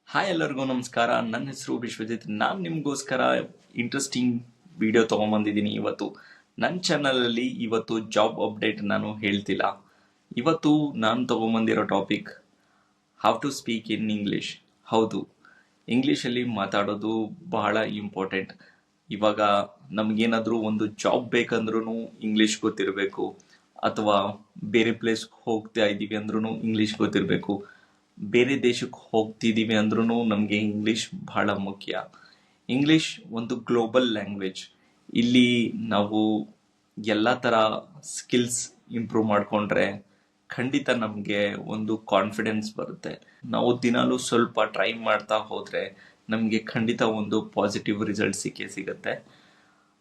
Hi ಎಲ್ಲರಿಗೂ ನಮಸ್ಕಾರ. ನನ್ನ ಹೆಸರು ವಿಶ್ವಜಿತ್. ನಾನು ನಿಮಗೋಸ್ಕರ ಇಂಟ್ರೆಸ್ಟಿಂಗ್ ವಿಡಿಯೋ ತೊಗೊಂಬಂದಿದ್ದೀನಿ ಇವತ್ತು. ನನ್ನ ಚಾನಲಲ್ಲಿ ಇವತ್ತು ಜಾಬ್ ಅಪ್ಡೇಟ್ ನಾನು ಹೇಳ್ತಿಲ್ಲ. ಇವತ್ತು ನಾನು ತೊಗೊಂಬಂದಿರೋ topic how to speak in English. ಹೌದು, ಇಂಗ್ಲೀಷಲ್ಲಿ ಮಾತಾಡೋದು ಬಹಳ ಇಂಪಾರ್ಟೆಂಟ್. ಇವಾಗ ನಮಗೇನಾದರೂ ಒಂದು ಜಾಬ್ ಬೇಕಂದ್ರೂ ಇಂಗ್ಲೀಷ್ ಗೊತ್ತಿರಬೇಕು, ಅಥವಾ ಬೇರೆ ಪ್ಲೇಸ್ಗೆ ಹೋಗ್ತಾ ಇದ್ದೀವಿ ಅಂದ್ರೂ ಇಂಗ್ಲೀಷ್ ಗೊತ್ತಿರಬೇಕು, ಬೇರೆ ದೇಶಕ್ಕೆ ಹೋಗ್ತಿದ್ದೀವಿ ಅಂದ್ರೂ ನಮಗೆ ಇಂಗ್ಲೀಷ್ ಬಹಳ ಮುಖ್ಯ. ಇಂಗ್ಲೀಷ್ ಒಂದು ಗ್ಲೋಬಲ್ ಲ್ಯಾಂಗ್ವೇಜ್. ಇಲ್ಲಿ ನಾವು ಎಲ್ಲ ಥರ ಸ್ಕಿಲ್ಸ್ ಇಂಪ್ರೂವ್ ಮಾಡಿಕೊಂಡ್ರೆ ಖಂಡಿತ ನಮಗೆ ಒಂದು ಕಾನ್ಫಿಡೆನ್ಸ್ ಬರುತ್ತೆ. ನಾವು ದಿನಾಲೂ ಸ್ವಲ್ಪ ಟ್ರೈ ಮಾಡ್ತಾ ಹೋದರೆ ನಮಗೆ ಖಂಡಿತ ಒಂದು ಪಾಸಿಟಿವ್ ರಿಸಲ್ಟ್ ಸಿಕ್ಕೇ ಸಿಗುತ್ತೆ.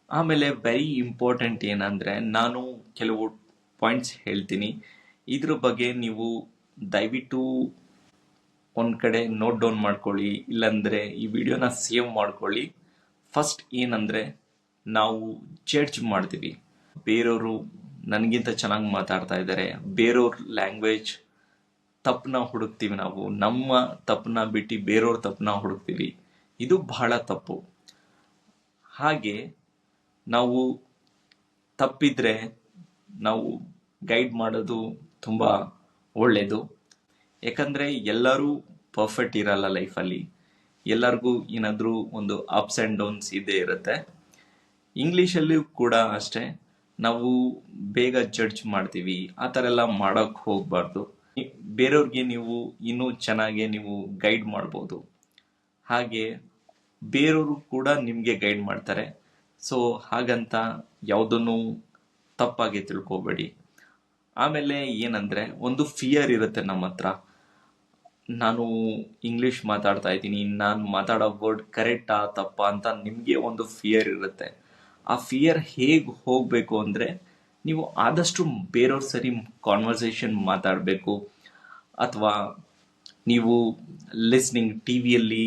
ಆಮೇಲೆ ವೆರಿ ಇಂಪಾರ್ಟೆಂಟ್ ಏನಂದರೆ, ನಾನು ಕೆಲವು ಪಾಯಿಂಟ್ಸ್ ಹೇಳ್ತೀನಿ. ಇದ್ರ ಬಗ್ಗೆ ನೀವು ದಯವಿಟ್ಟು ಒಂದು ಕಡೆ ನೋಟ್ ಡೌನ್ ಮಾಡ್ಕೊಳ್ಳಿ, ಇಲ್ಲಾಂದರೆ ಈ ವಿಡಿಯೋನ ಸೇವ್ ಮಾಡ್ಕೊಳ್ಳಿ. ಫಸ್ಟ್ ಏನಂದರೆ, ನಾವು ಜಡ್ಜ್ ಮಾಡ್ತೀವಿ. ಬೇರೆಯವರು ನನಗಿಂತ ಚೆನ್ನಾಗಿ ಮಾತಾಡ್ತಾ ಇದ್ದಾರೆ, ಬೇರೆಯವ್ರ ಲ್ಯಾಂಗ್ವೇಜ್ ತಪ್ಪನ್ನ ಹುಡುಕ್ತೀವಿ. ನಾವು ನಮ್ಮ ತಪ್ಪನ್ನ ಬಿಟ್ಟು ಬೇರೆಯವ್ರ ತಪ್ಪನ್ನ ಹುಡುಕ್ತೀವಿ. ಇದು ಬಹಳ ತಪ್ಪು. ಹಾಗೆ ನಾವು ತಪ್ಪಿದ್ರೆ ನಾವು ಗೈಡ್ ಮಾಡೋದು ತುಂಬ ಒಳ್ಳೆಯದು. ಯಾಕಂದರೆ ಎಲ್ಲರೂ ಪರ್ಫೆಕ್ಟ್ ಇರಲ್ಲ ಲೈಫಲ್ಲಿ. ಎಲ್ಲರಿಗೂ ಏನಾದರೂ ಒಂದು ಅಪ್ಸ್ ಆ್ಯಂಡ್ ಡೌನ್ಸ್ ಇದ್ದೇ ಇರುತ್ತೆ. ಇಂಗ್ಲೀಷಲ್ಲೂ ಕೂಡ ಅಷ್ಟೇ, ನಾವು ಬೇಗ ಜಡ್ಜ್ ಮಾಡ್ತೀವಿ. ಆ ಥರ ಎಲ್ಲ ಮಾಡೋಕ್ಕೆ ಹೋಗಬಾರ್ದು. ಬೇರೆಯವ್ರಿಗೆ ನೀವು ಇನ್ನೂ ಚೆನ್ನಾಗಿ ನೀವು ಗೈಡ್ ಮಾಡ್ಬೋದು. ಹಾಗೆ ಬೇರೆಯವರು ಕೂಡ ನಿಮಗೆ ಗೈಡ್ ಮಾಡ್ತಾರೆ. ಸೊ ಹಾಗಂತ ಯಾವುದನ್ನು ತಪ್ಪಾಗಿ ತಿಳ್ಕೊಬೇಡಿ. ಆಮೇಲೆ ಏನಂದರೆ, ಒಂದು ಫಿಯರ್ ಇರುತ್ತೆ ನಮ್ಮ ಹತ್ರ. ನಾನು ಇಂಗ್ಲೀಷ್ ಮಾತಾಡ್ತಾ ಇದ್ದೀನಿ, ನಾನು ಮಾತಾಡೋ ವರ್ಡ್ ಕರೆಕ್ಟಾ ತಪ್ಪಾ ಅಂತ ನಿಮಗೆ ಒಂದು ಫಿಯರ್ ಇರುತ್ತೆ. ಆ ಫಿಯರ್ ಹೇಗೆ ಹೋಗಬೇಕು ಅಂದರೆ, ನೀವು ಆದಷ್ಟು ಬೇರೆಯವ್ರ ಸರಿ ಕಾನ್ವರ್ಸೇಷನ್ ಮಾತಾಡಬೇಕು. ಅಥವಾ ನೀವು ಲಿಸ್ನಿಂಗ್, ಟಿ ವಿಯಲ್ಲಿ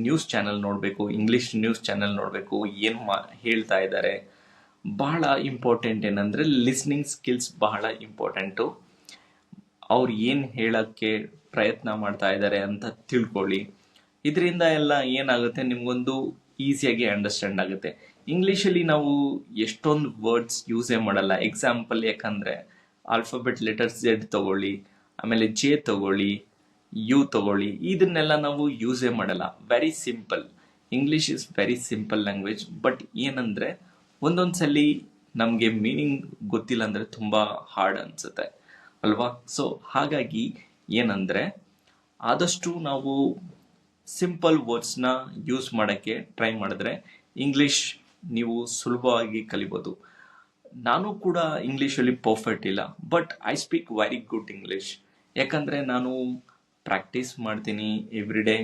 ನ್ಯೂಸ್ ಚಾನೆಲ್ ನೋಡಬೇಕು, ಇಂಗ್ಲೀಷ್ ನ್ಯೂಸ್ ಚಾನೆಲ್ ನೋಡಬೇಕು, ಏನು ಹೇಳ್ತಾ ಇದ್ದಾರೆ. ಬಹಳ ಇಂಪಾರ್ಟೆಂಟ್ ಏನಂದರೆ, ಲಿಸ್ನಿಂಗ್ ಸ್ಕಿಲ್ಸ್ ಬಹಳ ಇಂಪಾರ್ಟೆಂಟು. ಅವ್ರು ಏನು ಹೇಳೋಕ್ಕೆ ಪ್ರಯತ್ನ ಮಾಡ್ತಾ ಇದ್ದಾರೆ ಅಂತ ತಿಳ್ಕೊಳ್ಳಿ. ಇದರಿಂದ ಎಲ್ಲ ಏನಾಗುತ್ತೆ, ನಿಮಗೊಂದು ಈಸಿಯಾಗಿ ಅಂಡರ್ಸ್ಟ್ಯಾಂಡ್ ಆಗುತ್ತೆ. ಇಂಗ್ಲೀಷಲ್ಲಿ ನಾವು ಎಷ್ಟೊಂದು ವರ್ಡ್ಸ್ ಯೂಸೇ ಮಾಡಲ್ಲ. ಎಕ್ಸಾಂಪಲ್, ಯಾಕಂದರೆ ಆಲ್ಫಾಬೆಟ್ ಲೆಟರ್ಸ್ Z ತಗೊಳ್ಳಿ, ಆಮೇಲೆ J ತಗೊಳ್ಳಿ, U ತಗೊಳ್ಳಿ, ಇದನ್ನೆಲ್ಲ ನಾವು ಯೂಸೇ ಮಾಡಲ್ಲ. Very simple. English is very simple language. But ಏನಂದರೆ, ಒಂದೊಂದು ಸಲ ನಮಗೆ ಮೀನಿಂಗ್ ಗೊತ್ತಿಲ್ಲ ಅಂದರೆ ತುಂಬ ಹಾರ್ಡ್ ಅನಿಸುತ್ತೆ ಅಲ್ವಾ? ಸೊ ಹಾಗಾಗಿ ಏನಂದರೆ, ಆದಷ್ಟು ನಾವು ಸಿಂಪಲ್ ವರ್ಡ್ಸ್ನ ಯೂಸ್ ಮಾಡೋಕ್ಕೆ ಟ್ರೈ ಮಾಡಿದ್ರೆ ಇಂಗ್ಲೀಷ್ ನೀವು ಸುಲಭವಾಗಿ ಕಲಿಬೋದು. ನಾನು ಕೂಡ ಇಂಗ್ಲೀಷಲ್ಲಿ ಪರ್ಫೆಕ್ಟ್ ಇಲ್ಲ, but I speak very good English. ಯಾಕಂದರೆ ನಾನು ಪ್ರಾಕ್ಟೀಸ್ ಮಾಡ್ತೀನಿ ಎವ್ರಿಡೇ.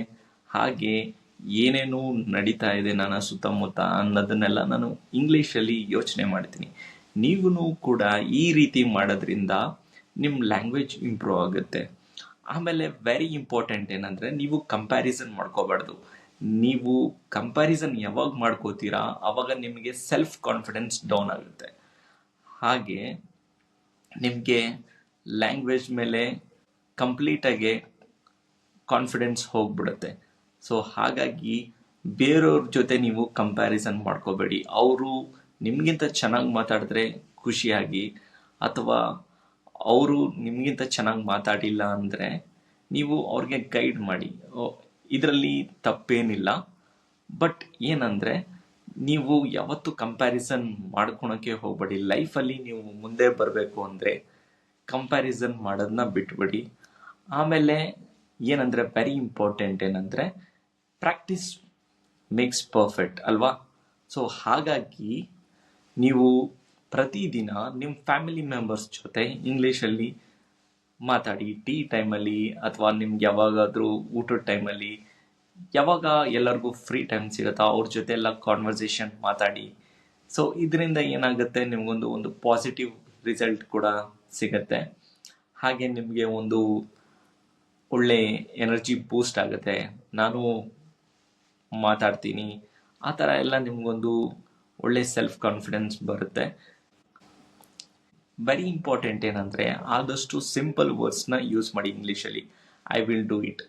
ಹಾಗೆ ಏನೇನು ನಡೀತಾ ಇದೆ ನನ್ನ ಸುತ್ತಮುತ್ತ ಅನ್ನೋದನ್ನೆಲ್ಲ ನಾನು ಇಂಗ್ಲೀಷಲ್ಲಿ ಯೋಚನೆ ಮಾಡ್ತೀನಿ. ನೀವು ಕೂಡ ಈ ರೀತಿ ಮಾಡೋದ್ರಿಂದ ನಿಮ್ಮ ಲ್ಯಾಂಗ್ವೇಜ್ ಇಂಪ್ರೂವ್ ಆಗುತ್ತೆ. ಆಮೇಲೆ ವೆರಿ ಇಂಪಾರ್ಟೆಂಟ್ ಏನಂದರೆ, ನೀವು ಕಂಪ್ಯಾರಿಸನ್ ಮಾಡ್ಕೋಬಾರ್ದು. ನೀವು ಕಂಪ್ಯಾರಿಸನ್ ಯಾವಾಗ ಮಾಡ್ಕೋತೀರಾ ಆವಾಗ ನಿಮಗೆ ಸೆಲ್ಫ್ ಕಾನ್ಫಿಡೆನ್ಸ್ ಡೌನ್ ಆಗುತ್ತೆ. ಹಾಗೆ ನಿಮಗೆ ಲ್ಯಾಂಗ್ವೇಜ್ ಮೇಲೆ ಕಂಪ್ಲೀಟಾಗಿ ಕಾನ್ಫಿಡೆನ್ಸ್ ಹೋಗ್ಬಿಡುತ್ತೆ. ಸೊ ಹಾಗಾಗಿ ಬೇರೆಯವ್ರ ಜೊತೆ ನೀವು ಕಂಪ್ಯಾರಿಸನ್ ಮಾಡ್ಕೋಬೇಡಿ. ಅವರು ನಿಮಗಿಂತ ಚೆನ್ನಾಗಿ ಮಾತಾಡಿದ್ರೆ ಖುಷಿಯಾಗಿ, ಅಥವಾ ಅವರು ನಿಮಗಿಂತ ಚೆನ್ನಾಗಿ ಮಾತಾಡಿಲ್ಲ ಅಂದರೆ ನೀವು ಅವ್ರಿಗೆ ಗೈಡ್ ಮಾಡಿ. ಇದರಲ್ಲಿ ತಪ್ಪೇನಿಲ್ಲ. ಬಟ್ ಏನಂದರೆ, ನೀವು ಯಾವತ್ತೂ ಕಂಪ್ಯಾರಿಸನ್ ಮಾಡ್ಕೊಳಕ್ಕೆ ಹೋಗಬೇಡಿ. ಲೈಫಲ್ಲಿ ನೀವು ಮುಂದೆ ಬರಬೇಕು ಅಂದರೆ ಕಂಪ್ಯಾರಿಸನ್ ಮಾಡೋದನ್ನ ಬಿಟ್ಬಿಡಿ. ಆಮೇಲೆ ಏನಂದರೆ, ವೆರಿ ಇಂಪಾರ್ಟೆಂಟ್ ಏನಂದರೆ, ಪ್ರಾಕ್ಟೀಸ್ ಮೇಕ್ಸ್ ಪರ್ಫೆಕ್ಟ್ ಅಲ್ವಾ? ಸೊ ಹಾಗಾಗಿ ನೀವು ಪ್ರತಿದಿನ ನಿಮ್ಮ ಫ್ಯಾಮಿಲಿ ಮೆಂಬರ್ಸ್ ಜೊತೆ ಇಂಗ್ಲೀಷಲ್ಲಿ ಮಾತಾಡಿ. ಟೀ ಟೈಮಲ್ಲಿ, ಅಥವಾ ನಿಮ್ಗೆ ಯಾವಾಗಾದರೂ ಊಟದ ಟೈಮಲ್ಲಿ, ಯಾವಾಗ ಎಲ್ಲರಿಗೂ ಫ್ರೀ ಟೈಮ್ ಸಿಗುತ್ತೋ ಅವ್ರ ಜೊತೆ ಎಲ್ಲ ಕಾನ್ವರ್ಸೇಷನ್ ಮಾತಾಡಿ. ಸೊ ಇದರಿಂದ ಏನಾಗುತ್ತೆ, ನಿಮಗೊಂದು ಪಾಸಿಟಿವ್ ರಿಸಲ್ಟ್ ಕೂಡ ಸಿಗುತ್ತೆ. ಹಾಗೆ ನಿಮಗೆ ಒಂದು ಒಳ್ಳೆ ಎನರ್ಜಿ ಬೂಸ್ಟ್ ಆಗುತ್ತೆ. ನಾನು ಮಾತಾಡ್ತೀನಿ, ಆ ಥರ ಎಲ್ಲ ನಿಮಗೊಂದು ಒಳ್ಳೆ ಸೆಲ್ಫ್ ಕಾನ್ಫಿಡೆನ್ಸ್ ಬರುತ್ತೆ. ವೆರಿ ಇಂಪಾರ್ಟೆಂಟ್ ಏನಂದರೆ, ಆದಷ್ಟು ಸಿಂಪಲ್ ವರ್ಡ್ಸ್ನ ಯೂಸ್ ಮಾಡಿ ಇಂಗ್ಲೀಷಲ್ಲಿ. ಐ ವಿಲ್ ಡೂ ಇಟ್,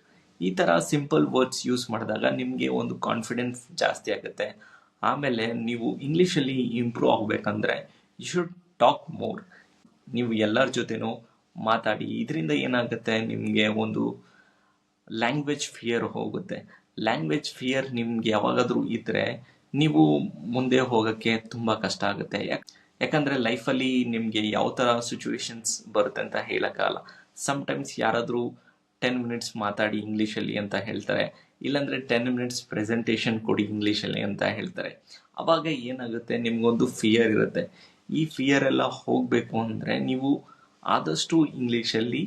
ಈ ಥರ ಸಿಂಪಲ್ ವರ್ಡ್ಸ್ ಯೂಸ್ ಮಾಡಿದಾಗ ನಿಮಗೆ ಒಂದು ಕಾನ್ಫಿಡೆನ್ಸ್ ಜಾಸ್ತಿ ಆಗುತ್ತೆ. ಆಮೇಲೆ ನೀವು ಇಂಗ್ಲೀಷಲ್ಲಿ ಇಂಪ್ರೂವ್ ಆಗಬೇಕಂದ್ರೆ ಯು ಶುಡ್ ಟಾಕ್ ಮೋರ್. ನೀವು ಎಲ್ಲರ ಜೊತೆನೂ ಮಾತಾಡಿ. ಇದರಿಂದ ಏನಾಗುತ್ತೆ, ನಿಮಗೆ ಒಂದು ಲ್ಯಾಂಗ್ವೇಜ್ ಫಿಯರ್ ಹೋಗುತ್ತೆ. ಲ್ಯಾಂಗ್ವೇಜ್ ಫಿಯರ್ ನಿಮ್ಗೆ ಯಾವಾಗಾದರೂ ಇದ್ದರೆ ನೀವು ಮುಂದೆ ಹೋಗೋಕ್ಕೆ ತುಂಬ ಕಷ್ಟ ಆಗುತ್ತೆ. ಯಾಕಂದರೆ ಲೈಫಲ್ಲಿ ನಿಮಗೆ ಯಾವ ಥರ ಸಿಚುವೇಶನ್ಸ್ ಬರುತ್ತೆ ಅಂತ ಹೇಳೋಕ್ಕಾಗಲ್ಲ. ಸಮ್ಟೈಮ್ಸ್ ಯಾರಾದರೂ 10 ಮಿನಿಟ್ಸ್ ಮಾತಾಡಿ ಇಂಗ್ಲೀಷಲ್ಲಿ ಅಂತ ಹೇಳ್ತಾರೆ, ಇಲ್ಲಾಂದರೆ 10 ಮಿನಿಟ್ಸ್ ಪ್ರೆಸೆಂಟೇಷನ್ ಕೊಡಿ ಇಂಗ್ಲೀಷಲ್ಲಿ ಅಂತ ಹೇಳ್ತಾರೆ. ಆವಾಗ ಏನಾಗುತ್ತೆ, ನಿಮಗೊಂದು ಫಿಯರ್ ಇರುತ್ತೆ. ಈ ಫಿಯರ್ ಎಲ್ಲ ಹೋಗಬೇಕು ಅಂದರೆ ನೀವು ಆದಷ್ಟು ಇಂಗ್ಲೀಷಲ್ಲಿ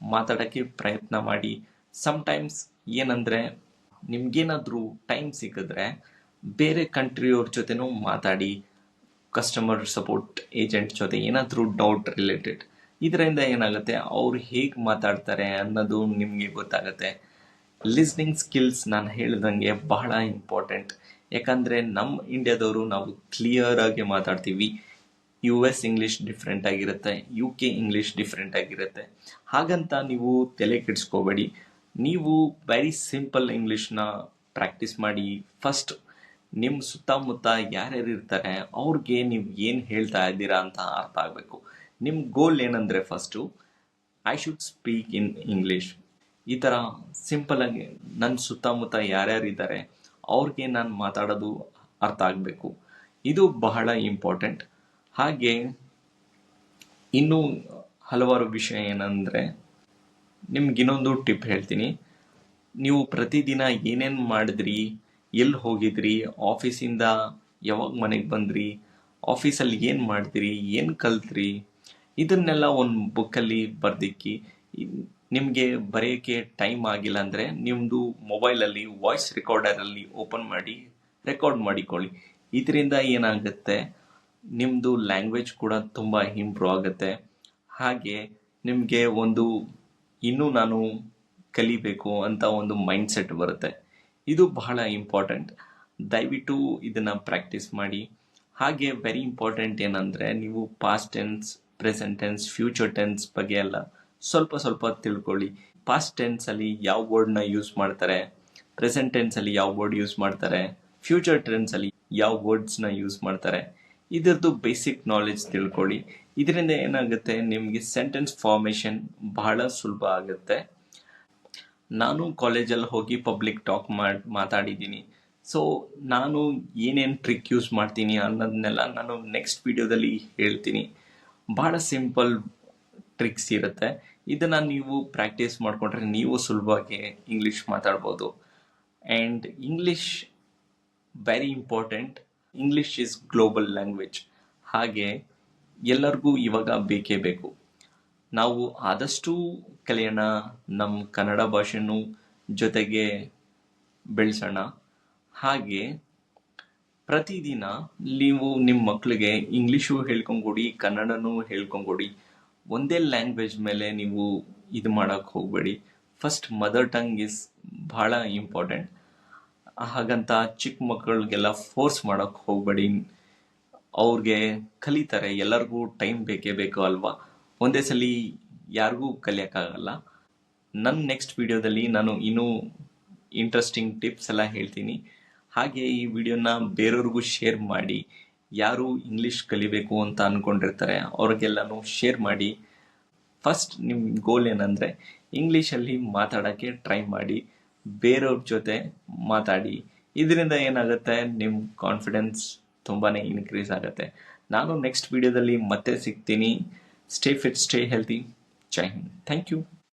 ಮಾತಾಡೋಕ್ಕೆ ಪ್ರಯತ್ನ ಮಾಡಿ. ಸಮ್ಟೈಮ್ಸ್ ಏನಂದರೆ, ನಿಮ್ಗೇನಾದರೂ ಟೈಮ್ ಸಿಕ್ಕಿದ್ರೆ ಬೇರೆ ಕಂಟ್ರಿಯವ್ರ ಜೊತೆನೂ ಮಾತಾಡಿ. ಕಸ್ಟಮರ್ ಸಪೋರ್ಟ್ ಏಜೆಂಟ್ ಜೊತೆ ಏನಾದರೂ ಡೌಟ್ ರಿಲೇಟೆಡ್. ಇದರಿಂದ ಏನಾಗುತ್ತೆ, ಅವ್ರು ಹೇಗೆ ಮಾತಾಡ್ತಾರೆ ಅನ್ನೋದು ನಿಮಗೆ ಗೊತ್ತಾಗುತ್ತೆ. ಲಿಸ್ನಿಂಗ್ ಸ್ಕಿಲ್ಸ್ ನಾನು ಹೇಳ್ದಂಗೆ ಬಹಳ ಇಂಪಾರ್ಟೆಂಟ್. ಯಾಕಂದರೆ ನಮ್ಮ ಇಂಡಿಯಾದವರು ನಾವು ಕ್ಲಿಯರ್ ಆಗಿ ಮಾತಾಡ್ತೀವಿ. US ಇಂಗ್ಲೀಷ್ ಡಿಫ್ರೆಂಟ್ ಆಗಿರುತ್ತೆ, UK ಇಂಗ್ಲೀಷ್ ಡಿಫ್ರೆಂಟ್ ಆಗಿರುತ್ತೆ. ಹಾಗಂತ ನೀವು ತಲೆ ಕೆಡಿಸ್ಕೋಬೇಡಿ. ನೀವು ವೆರಿ ಸಿಂಪಲ್ ಇಂಗ್ಲೀಷ್ನ ಪ್ರಾಕ್ಟೀಸ್ ಮಾಡಿ. ಫಸ್ಟ್ ನಿಮ್ಮ ಸುತ್ತಮುತ್ತ ಯಾರ್ಯಾರು ಇರ್ತಾರೆ ಅವ್ರಿಗೆ ನೀವು ಏನು ಹೇಳ್ತಾ ಇದ್ದೀರಾ ಅಂತ ಅರ್ಥ ಆಗಬೇಕು. ನಿಮ್ಮ ಗೋಲ್ ಏನಂದರೆ, first I should speak in English. ಈ ಥರ ಸಿಂಪಲಾಗಿ ನನ್ನ ಸುತ್ತಮುತ್ತ ಯಾರ್ಯಾರಿದ್ದಾರೆ ಅವ್ರಿಗೆ ನಾನು ಮಾತಾಡೋದು ಅರ್ಥ ಆಗಬೇಕು. ಇದು ಬಹಳ ಇಂಪಾರ್ಟೆಂಟ್. ಹಾಗೆ ಇನ್ನೂ ಹಲವಾರು ವಿಷಯ ಏನಂದರೆ, ನಿಮ್ಗಿನ್ನೊಂದು ಟಿಪ್ ಹೇಳ್ತೀನಿ. ನೀವು ಪ್ರತಿದಿನ ಏನೇನು ಮಾಡಿದ್ರಿ, ಎಲ್ಲಿ ಹೋಗಿದ್ರಿ, ಆಫೀಸಿಂದ ಯಾವಾಗ ಮನೆಗೆ ಬಂದ್ರಿ, ಆಫೀಸಲ್ಲಿ ಏನು ಮಾಡ್ತೀರಿ, ಏನು ಕಲ್ತ್ರಿ, ಇದನ್ನೆಲ್ಲ ಒಂದು ಬುಕ್ಕಲ್ಲಿ ಬರ್ದಿಕ್ಕಿ. ನಿಮಗೆ ಬರೆಯೋಕ್ಕೆ ಟೈಮ್ ಆಗಿಲ್ಲ ಅಂದರೆ ನಿಮ್ಮದು ಮೊಬೈಲಲ್ಲಿ ವಾಯ್ಸ್ ರೆಕಾರ್ಡರಲ್ಲಿ ಓಪನ್ ಮಾಡಿ ರೆಕಾರ್ಡ್ ಮಾಡಿಕೊಳ್ಳಿ. ಇದರಿಂದ ಏನಾಗುತ್ತೆ, ನಿಮ್ಮದು ಲ್ಯಾಂಗ್ವೇಜ್ ಕೂಡ ತುಂಬ ಇಂಪ್ರೂವ್ ಆಗುತ್ತೆ. ಹಾಗೆ ನಿಮಗೆ ಒಂದು ಇನ್ನೂ ನಾನು ಕಲಿಬೇಕು ಅಂತ ಒಂದು ಮೈಂಡ್ ಸೆಟ್ ಬರುತ್ತೆ. ಇದು ಬಹಳ ಇಂಪಾರ್ಟೆಂಟ್. ದಯವಿಟ್ಟು ಇದನ್ನು ಪ್ರಾಕ್ಟೀಸ್ ಮಾಡಿ. ಹಾಗೆ ವೆರಿ ಇಂಪಾರ್ಟೆಂಟ್ ಏನಂದರೆ, ನೀವು past tense, present tense, future tense ಬಗ್ಗೆ ಎಲ್ಲ ಸ್ವಲ್ಪ ತಿಳ್ಕೊಳ್ಳಿ. ಪಾಸ್ಟ್ ಟೆನ್ಸಲ್ಲಿ ಯಾವ ವರ್ಡ್ನ ಯೂಸ್ ಮಾಡ್ತಾರೆ, ಪ್ರೆಸೆಂಟ್ ಟೆನ್ಸಲ್ಲಿ ಯಾವ ವರ್ಡ್ ಯೂಸ್ ಮಾಡ್ತಾರೆ, ಫ್ಯೂಚರ್ ಟೆನ್ಸಲ್ಲಿ ಯಾವ ವರ್ಡ್ಸ್ನ ಯೂಸ್ ಮಾಡ್ತಾರೆ, ಇದರದ್ದು ಬೇಸಿಕ್ ನಾಲೆಜ್ ತಿಳ್ಕೊಳ್ಳಿ. ಇದರಿಂದ ಏನಾಗುತ್ತೆ, ನಿಮಗೆ ಸೆಂಟೆನ್ಸ್ ಫಾರ್ಮೇಷನ್ ಬಹಳ ಸುಲಭ ಆಗುತ್ತೆ. ನಾನು ಕಾಲೇಜಲ್ಲಿ ಹೋಗಿ ಪಬ್ಲಿಕ್ ಟಾಕ್ ಮಾತಾಡಿದ್ದೀನಿ. ಸೊ ನಾನು ಏನೇನು ಟ್ರಿಕ್ ಯೂಸ್ ಮಾಡ್ತೀನಿ ಅನ್ನೋದನ್ನೆಲ್ಲ ನಾನು ನೆಕ್ಸ್ಟ್ ವಿಡಿಯೋದಲ್ಲಿ ಹೇಳ್ತೀನಿ. ಬಹಳ ಸಿಂಪಲ್ ಟ್ರಿಕ್ಸ್ ಇರುತ್ತೆ. ಇದನ್ನು ನೀವು ಪ್ರಾಕ್ಟೀಸ್ ಮಾಡಿಕೊಂಡ್ರೆ ನೀವು ಸುಲಭವಾಗಿ ಇಂಗ್ಲೀಷ್ ಮಾತಾಡ್ಬೋದು. And English very important. English is global language. ಹಾಗೆ ಎಲ್ಲರಿಗೂ ಇವಾಗ ಬೇಕೇ ಬೇಕು. ನಾವು ಆದಷ್ಟು ಕಲಿಯೋಣ, ನಮ್ಮ ಕನ್ನಡ ಭಾಷೆನೂ ಜೊತೆಗೆ ಬೆಳೆಸೋಣ. ಹಾಗೆ ಪ್ರತಿದಿನ ನೀವು ನಿಮ್ಮ ಮಕ್ಕಳಿಗೆ ಇಂಗ್ಲೀಷು ಹೇಳ್ಕೊಂಕೊಡಿ, ಕನ್ನಡನೂ ಹೇಳ್ಕೊಂಕೊಡಿ. ಒಂದೇ ಲ್ಯಾಂಗ್ವೇಜ್ ಮೇಲೆ ನೀವು ಇದು ಮಾಡೋಕ್ಕೆ ಹೋಗಬೇಡಿ. ಫಸ್ಟ್ ಮದರ್ ಟಂಗ್ ಇಸ್ ಭಾಳ ಇಂಪಾರ್ಟೆಂಟ್. ಹಾಗಂತ ಚಿಕ್ಕ ಮಕ್ಕಳಿಗೆಲ್ಲ ಫೋರ್ಸ್ ಮಾಡೋಕ್ಕೆ ಹೋಗಬೇಡಿ. ಅವ್ರಿಗೆ ಕಲಿತಾರೆ, ಎಲ್ಲರಿಗೂ ಟೈಮ್ ಬೇಕೇ ಬೇಕು ಅಲ್ವಾ. ಒಂದೇ ಸಲ ಯಾರಿಗೂ ಕಲಿಯೋಕ್ಕಾಗಲ್ಲ. ನನ್ನ ನೆಕ್ಸ್ಟ್ ವಿಡಿಯೋದಲ್ಲಿ ನಾನು ಇನ್ನೂ ಇಂಟ್ರೆಸ್ಟಿಂಗ್ ಟಿಪ್ಸ್ ಎಲ್ಲ ಹೇಳ್ತೀನಿ. ಹಾಗೆ ಈ ವಿಡಿಯೋನ ಬೇರೆಯವ್ರಿಗೂ ಶೇರ್ ಮಾಡಿ. ಯಾರು ಇಂಗ್ಲೀಷ್ ಕಲಿಬೇಕು ಅಂತ ಅಂದ್ಕೊಂಡಿರ್ತಾರೆ ಅವ್ರಿಗೆಲ್ಲನೂ ಶೇರ್ ಮಾಡಿ. ಫಸ್ಟ್ ನಿಮ್ಮ ಗೋಲ್ ಏನಂದರೆ, ಇಂಗ್ಲೀಷಲ್ಲಿ ಮಾತಾಡೋಕ್ಕೆ ಟ್ರೈ ಮಾಡಿ, ಬೇರೆಯವ್ರ ಜೊತೆ ಮಾತಾಡಿ. ಇದರಿಂದ ಏನಾಗುತ್ತೆ, ನಿಮ್ಮ ಕಾನ್ಫಿಡೆನ್ಸ್ ತುಂಬಾ ಇನ್ಕ್ರೀಸ್ ಆಗುತ್ತೆ. ನಾನು ನೆಕ್ಸ್ಟ್ ವಿಡಿಯೋದಲ್ಲಿ ಮತ್ತೆ ಸಿಗ್ತೀನಿ. Stay fit, stay healthy. Jai Hind. Thank you.